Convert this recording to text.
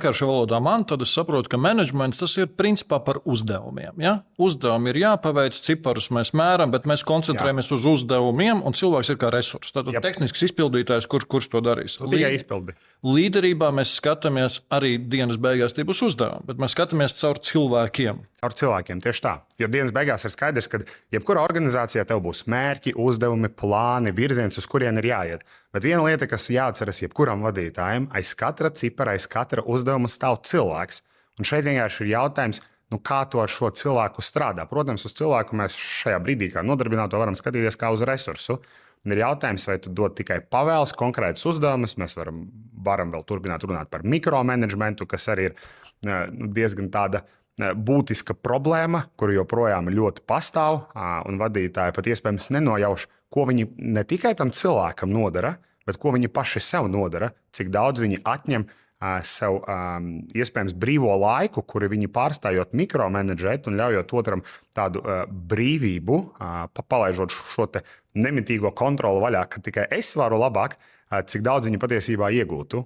vienkārši valodā man, tad es saprotu, ka menedžments tas ir principā par uzdevumiem. Ja? Uzdevumi ir jāpaveic, ciparus mēs mēram, bet mēs koncentrējamies uz uzdevumiem, un cilvēks ir kā resurs. Tātad tehnisks izpildītājs, kurš to darīs. Līderībā mēs skatāmies arī dienas beigās, tie būs uzdevumi, bet mēs skatāmies caur cilvēkiem. Caur cilvēkiem, tieši tā. Jo dienas beigās ir skaidrs, ka jebkurā organizācijā tev būs mērķi, uzdevumi, plāni, virziens, uz kurien ir jāiet. Bet viena lieta, kas jāatceras jebkuram vadītājam, aiz katra cipara, aiz katra uzdevuma stāv cilvēks. Un šeit vienkārši ir jautājums, kā to ar šo cilvēku strādā. Protams, uz cilvēku mēs šajā brīdī, kā nodarbināto, varam skatīties kā uz resursu. Un ir jautājums, vai tu dod tikai pavēles, konkrētus uzdevumus. Mēs varam vēl turpināt runāt par mikromanagementu, kas arī ir diezgan tāda būtiska problēma, kuru joprojām ļoti pastāv, un vadītāji pat iespējams nenojauš, ko viņi ne tikai tam cilvēkam nodara, bet ko viņi paši sev nodara, cik daudz viņi atņem sev iespējams brīvo laiku, kuru viņi pārstājot mikromenedžēt un ļaujot otram tādu brīvību, palaižot šo te nemitīgo kontroli vaļā, ka tikai es varu labāk, cik daudz viņi patiesībā iegūtu.